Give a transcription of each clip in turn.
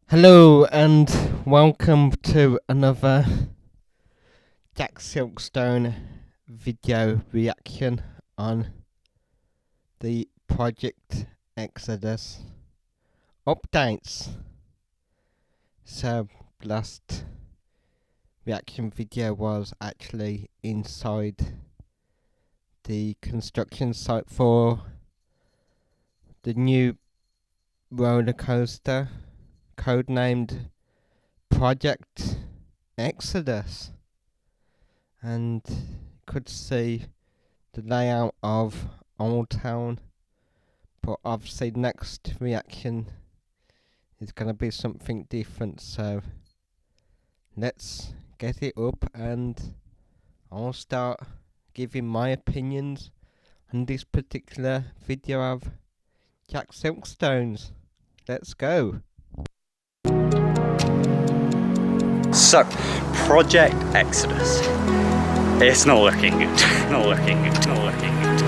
Hello and welcome to another Jack Silkstone video reaction on the Project Exodus updates. So last reaction video was actually inside the construction site for the new roller coaster codenamed Project Exodus, and could see the layout of Old Town, but obviously next reaction is going to be something different, so let's get it up and I'll start giving my opinions on this particular video of Jack Silkstone's. Let's go. So, Project Exodus. It's not looking good. Not looking good. Not looking good.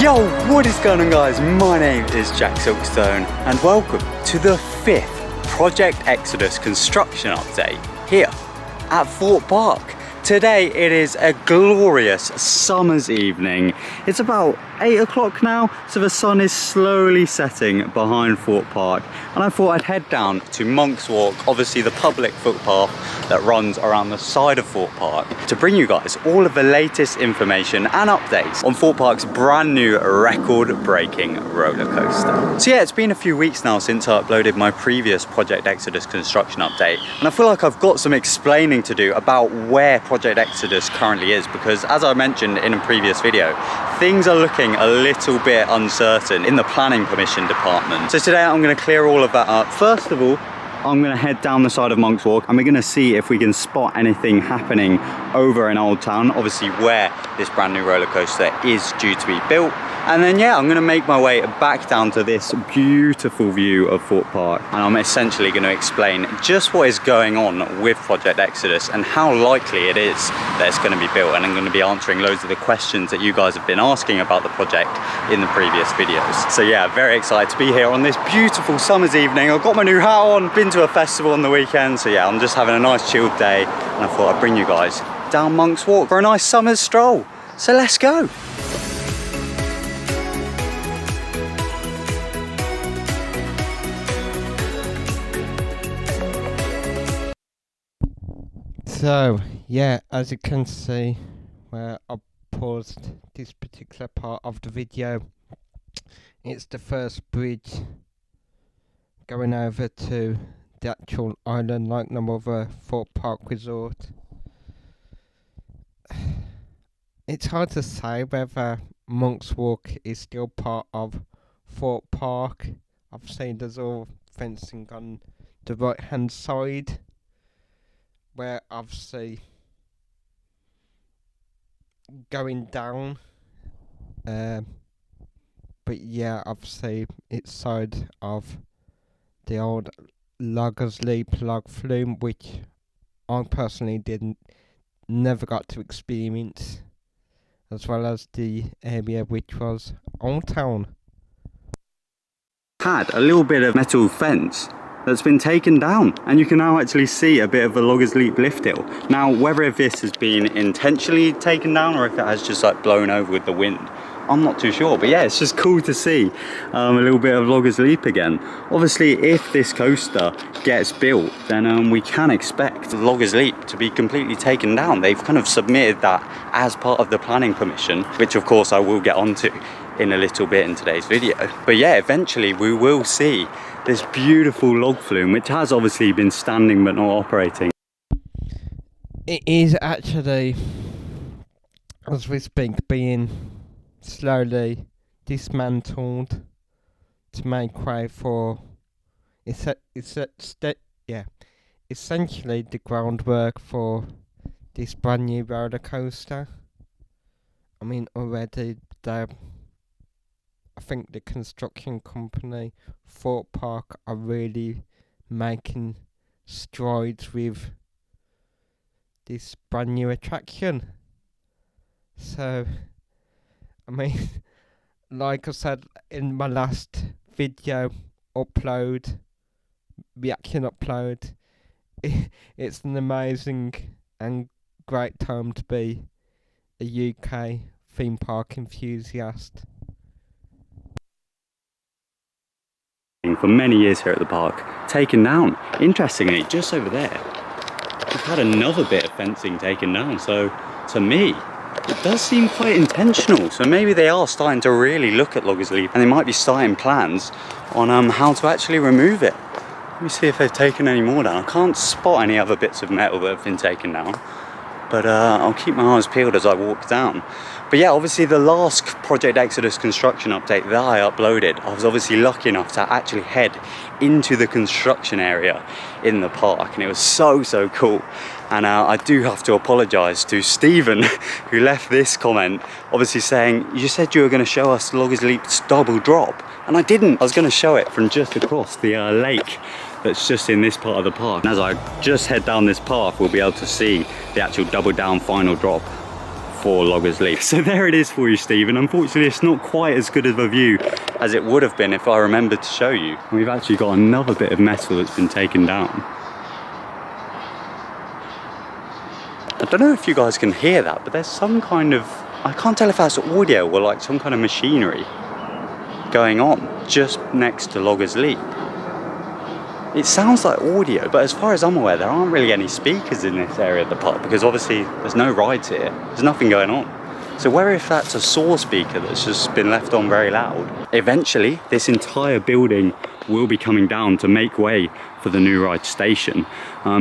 Yo, what is going on, guys? My name is Jack Silkstone and welcome to the 5th Project Exodus construction update here at Thorpe Park. Today it is a glorious summer's evening. It's about 8 o'clock now, so the sun is slowly setting behind Thorpe Park, and I thought I'd head down to Monk's Walk, obviously the public footpath that runs around the side of Thorpe Park, to bring you guys all of the latest information and updates on Thorpe Park's brand new record-breaking roller coaster. So yeah, it's been a few weeks now since I uploaded my previous Project Exodus construction update, and I feel like I've got some explaining to do about where Project Exodus currently is, because as I mentioned in a previous video, things are looking a little bit uncertain in the planning permission department. So today I'm going to clear all of that up. First of all, I'm going to head down the side of Monk's Walk and we're going to see if we can spot anything happening over in Old Town, obviously where this brand new roller coaster is due to be built. And then yeah, I'm going to make my way back down to this beautiful view of Thorpe Park, and I'm essentially going to explain just what is going on with Project Exodus and how likely it is that it's going to be built. And I'm going to be answering loads of the questions that you guys have been asking about the project in the previous videos. So yeah, very excited to be here on this beautiful summer's evening. I've got my new hat on, been to a festival on the weekend, so yeah, I'm just having a nice chilled day, and I thought I'd bring you guys down Monk's Walk for a nice summer's stroll. So let's go. So yeah, as you can see where I paused this particular part of the video, it's the first bridge going over to the actual island like no other Thorpe Park resort. It's hard to say whether Monk's Walk is still part of Thorpe Park. I've seen there's all fencing on the right hand side, where obviously going down, but yeah, obviously it's side of the old Loggers Leap log flume, which I personally never got to experience, as well as the area which was Old Town. Had a little bit of metal fence that's been taken down, and you can now actually see a bit of the Loggers Leap lift hill. Now, whether this has been intentionally taken down or if it has just like blown over with the wind, I'm not too sure, but yeah, it's just cool to see a little bit of Loggers Leap again. Obviously, if this coaster gets built, then we can expect Loggers Leap to be completely taken down. They've kind of submitted that as part of the planning permission, which of course I will get onto in a little bit in today's video. But yeah, eventually we will see this beautiful log flume, which has obviously been standing but not operating. It is actually, as we speak, being slowly dismantled to make way for essentially the groundwork for this brand new roller coaster. I mean, already they're I think the construction company Thorpe Park are really making strides with this brand new attraction. So, I mean, like I said in my last video reaction upload, it's an amazing and great time to be a UK theme park enthusiast. For many years here at the park, taken down. Interestingly, just over there, we've had another bit of fencing taken down. So to me, it does seem quite intentional. So maybe they are starting to really look at Loggers Leap, and they might be starting plans on how to actually remove it. Let me see if they've taken any more down. I can't spot any other bits of metal that have been taken down, but I'll keep my eyes peeled as I walk down. But yeah, obviously the last Project Exodus construction update that I uploaded, I was obviously lucky enough to actually head into the construction area in the park, and it was so cool. And I do have to apologise to Stephen, who left this comment, obviously saying, you said you were going to show us Loggers Leap's double drop, and I didn't. I was going to show it from just across the lake that's just in this part of the park. And as I just head down this path, we'll be able to see the actual double down final drop for Loggers Leap. So there it is for you, Stephen. Unfortunately, it's not quite as good of a view as it would have been if I remembered to show you. We've actually got another bit of metal that's been taken down. I don't know if you guys can hear that, but there's some kind of, I can't tell if that's audio or like some kind of machinery going on just next to Loggers Leap. It sounds like audio, but as far as I'm aware, there aren't really any speakers in this area of the park, because obviously there's no rides here. There's nothing going on. So where if that's a saw speaker that's just been left on very loud? Eventually, this entire building will be coming down to make way for the new ride station.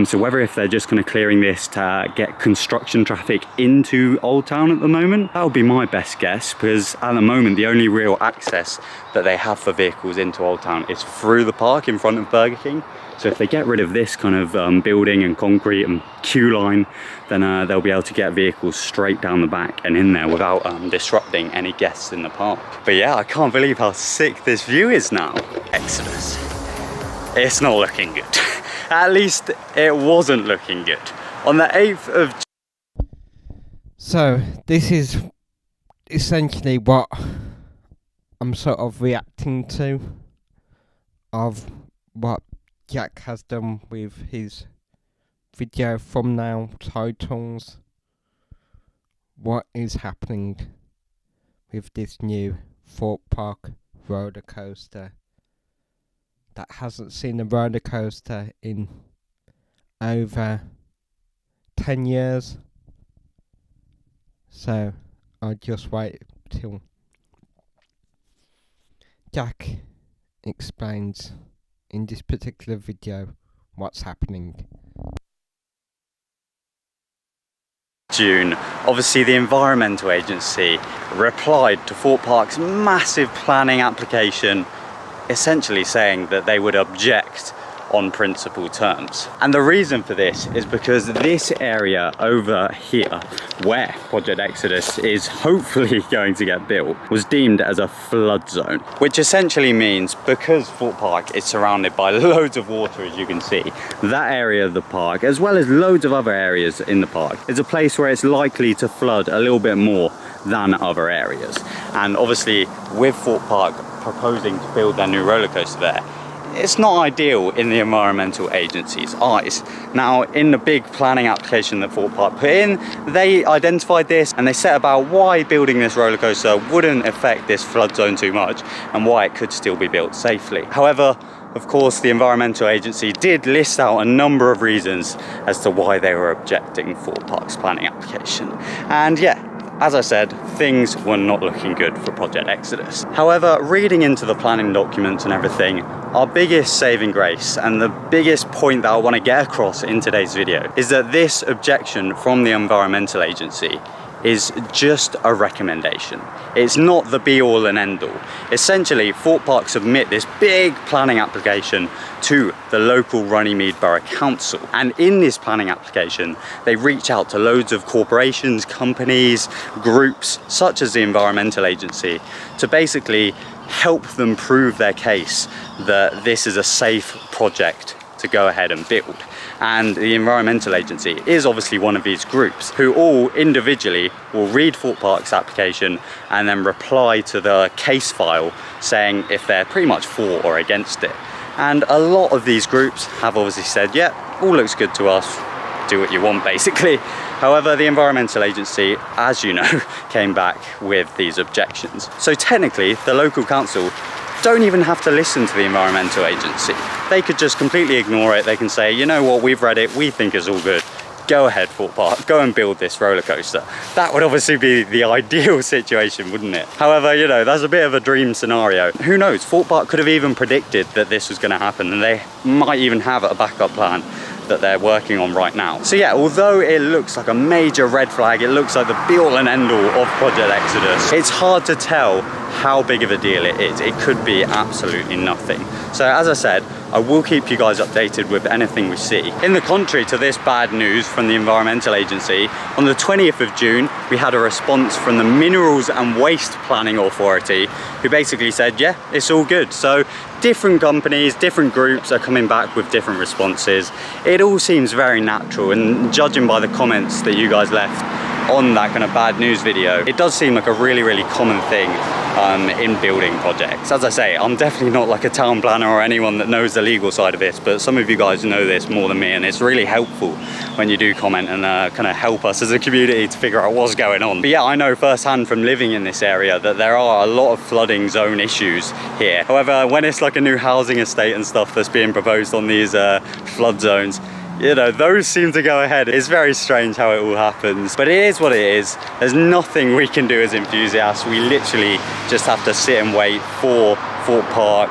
So whether if they're just kind of clearing this to get construction traffic into Old Town at the moment, that would be my best guess, because at the moment the only real access that they have for vehicles into Old Town is through the park in front of Burger King. So if they get rid of this kind of building and concrete and queue line, then they'll be able to get vehicles straight down the back and in there without disrupting any guests in the park. But yeah, I can't believe how sick this view is now. Exodus. It's not looking good. At least it wasn't looking good. On the 8th of... So this is essentially what I'm sort of reacting to of what Jack has done with his video thumbnail titles. What is happening with this new Thorpe Park roller coaster that hasn't seen a roller coaster in over 10 years? So I'll just wait till Jack explains in this particular video what's happening. June, obviously the Environmental Agency replied to Thorpe Park's massive planning application, essentially saying that they would object on principal terms. And the reason for this is because this area over here, where Project Exodus is hopefully going to get built, was deemed as a flood zone, which essentially means because Thorpe Park is surrounded by loads of water, as you can see, that area of the park, as well as loads of other areas in the park, is a place where it's likely to flood a little bit more than other areas. And obviously with Thorpe Park proposing to build their new roller coaster there, it's not ideal in the Environmental Agency's eyes. Now, in the big planning application that Thorpe Park put in, they identified this and they set about why building this roller coaster wouldn't affect this flood zone too much and why it could still be built safely. However, of course, the Environmental Agency did list out a number of reasons as to why they were objecting Thorpe Park's planning application. And yeah, as I said, things were not looking good for Project Exodus. However, reading into the planning documents and everything, our biggest saving grace and the biggest point that I want to get across in today's video is that this objection from the Environmental Agency is just a recommendation. It's not the be all and end all. Essentially, Thorpe Park submit this big planning application to the local Runnymede Borough Council. And in this planning application, they reach out to loads of corporations, companies, groups, such as the Environmental Agency, to basically help them prove their case that this is a safe project to go ahead and build. And the Environmental Agency is obviously one of these groups who all individually will read Thorpe Park's application and then reply to the case file saying if they're pretty much for or against it. And a lot of these groups have obviously said, yeah, all looks good to us, do what you want basically. However, the Environmental Agency, as you know, came back with these objections. So technically, the local council don't even have to listen to the Environmental Agency. They could just completely ignore it. They can say, you know what, we've read it, we think it's all good. Go ahead, Thorpe Park, go and build this roller coaster. That would obviously be the ideal situation, wouldn't it? However, you know, that's a bit of a dream scenario. Who knows, Thorpe Park could have even predicted that this was going to happen, and they might even have a backup plan that they're working on right now. So yeah, although it looks like a major red flag, it looks like the be-all and end-all of Project Exodus, it's hard to tell how big of a deal it is. It could be absolutely nothing. So as I said, I will keep you guys updated with anything we see. In the contrary to this bad news from the Environmental Agency, on the 20th of June, we had a response from the Minerals and Waste Planning Authority, who basically said, yeah, it's all good. So different companies, different groups are coming back with different responses. It all seems very natural, and judging by the comments that you guys left on that kind of bad news video, it does seem like a really, really common thing in building projects. As I say, I'm definitely not like a town planner or anyone that knows the legal side of this, but some of you guys know this more than me, and it's really helpful when you do comment and kind of help us as a community to figure out what's going on. But yeah, I know firsthand from living in this area that there are a lot of flooding zone issues here. However, when it's like a new housing estate and stuff that's being proposed on these flood zones, you know, those seem to go ahead. It's very strange how it all happens, but it is what it is. There's nothing we can do as enthusiasts. We literally just have to sit and wait for Thorpe Park,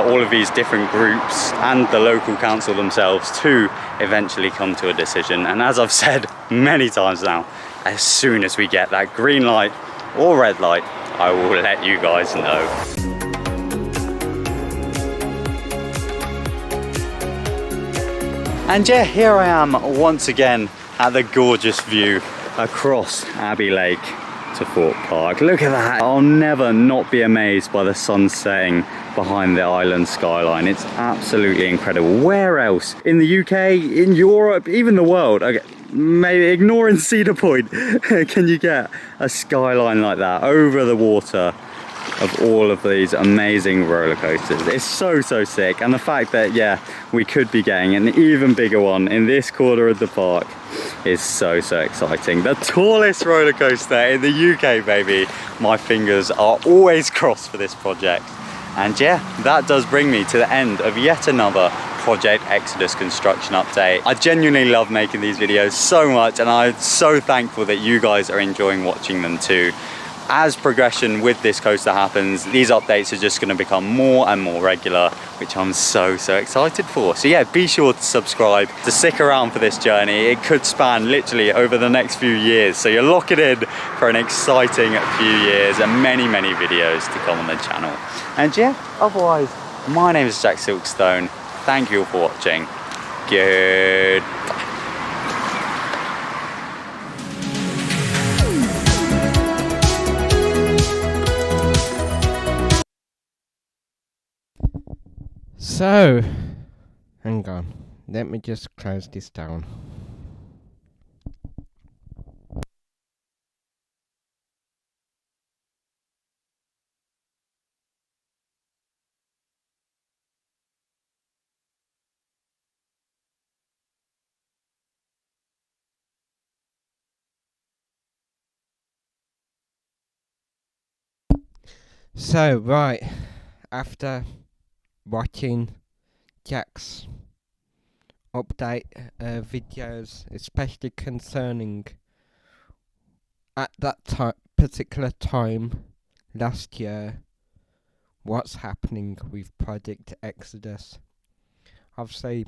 all of these different groups and the local council themselves to eventually come to a decision. And as I've said many times now, as soon as we get that green light or red light, I will let you guys know. And yeah, here I am once again at the gorgeous view across Abbey Lake to Thorpe Park. Look at that. I'll never not be amazed by the sun setting behind the island skyline. It's absolutely incredible. Where else? In the UK, in Europe, even the world, okay, maybe ignoring Cedar Point, can you get a skyline like that over the water of all of these amazing roller coasters? It's so sick, and the fact that, yeah, we could be getting an even bigger one in this corner of the park is so exciting. The tallest roller coaster in the UK, baby. My fingers are always crossed for this project. And yeah, that does bring me to the end of yet another Project Exodus construction update. I genuinely love making these videos so much, and I'm so thankful that you guys are enjoying watching them too. As progression with this coaster happens, these updates are just going to become more and more regular, which I'm so excited for. So yeah, be sure to subscribe to stick around for this journey. It could span literally over the next few years, so you're locking in for an exciting few years and many videos to come on the channel. And yeah, otherwise, my name is Jack Silkstone. Thank you all for watching. Goodbye. So, hang on, let me just close this down. So, right, after watching Jack's update videos, especially concerning at that particular time last year, what's happening with Project Exodus. Obviously,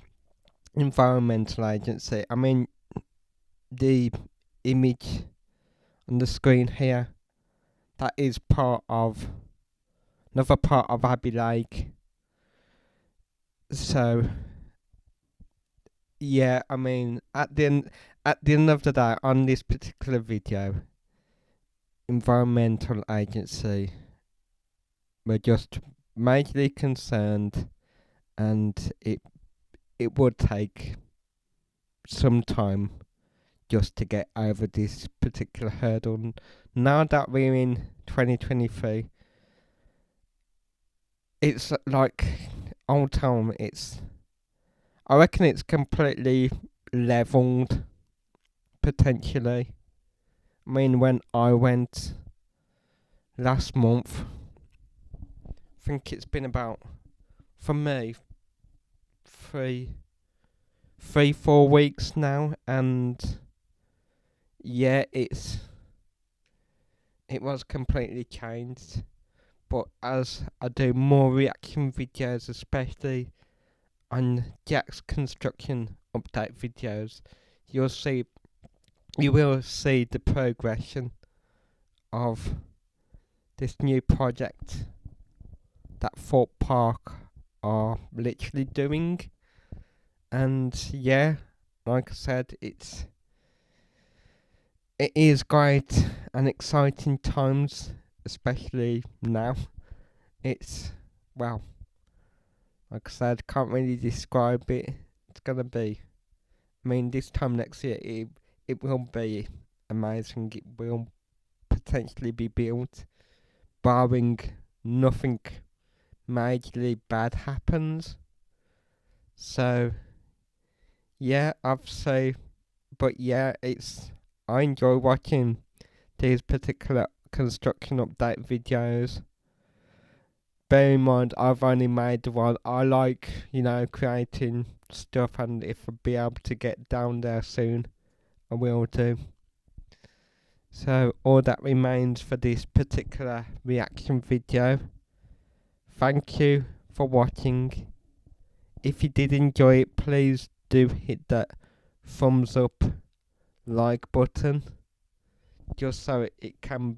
Environmental Agency, I mean, the image on the screen here, that is part of another part of Abbey Lake. So yeah, I mean, at the end of the day, on this particular video, Environmental Agency we're just majorly concerned, and it would take some time just to get over this particular hurdle. Now that we're in 2023, it's like old time. I reckon it's completely leveled potentially. I mean, when I went last month, I think it's been about, for me, 4 weeks now, and yeah, it was completely changed. But as I do more reaction videos, especially on Jack's construction update videos, you will see the progression of this new project that Thorpe Park are literally doing. And yeah, like I said, it is great and exciting times, especially now. It's, well, like I said, can't really describe it. It's gonna be, I mean, this time next year, it will be amazing. It will potentially be built, barring nothing majorly bad happens. So yeah, I'd say, but yeah, I enjoy watching these particular construction update videos. Bear in mind, I've only made the one. I like, creating stuff, and if I'll be able to get down there soon, I will do. So all that remains for this particular reaction video. Thank you for watching. If you did enjoy it, please do hit that thumbs up, like button, just so it can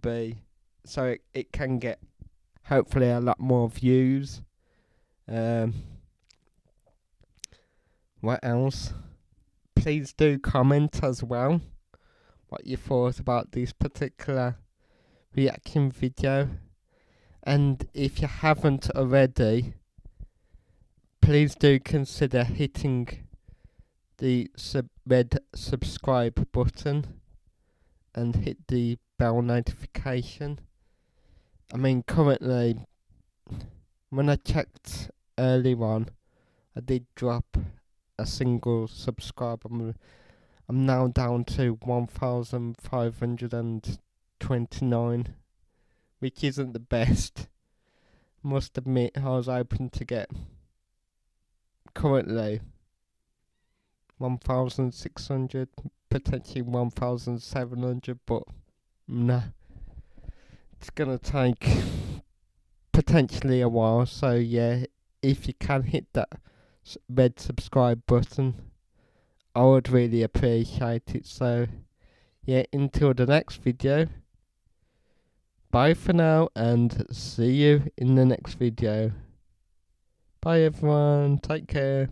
get hopefully a lot more views. What else? Please do comment as well what you thought about this particular reaction video. And if you haven't already, please do consider hitting the red subscribe button and hit the bell notification. I mean, currently, when I checked earlier on, I did drop a single subscriber. I'm now down to 1,529, which isn't the best. Must admit, I was hoping to get currently 1,600, potentially 1,700, but nah, it's gonna take potentially a while. So yeah, if you can hit that red subscribe button, I would really appreciate it. So yeah, until the next video, bye for now, and see you in the next video. Bye everyone, take care.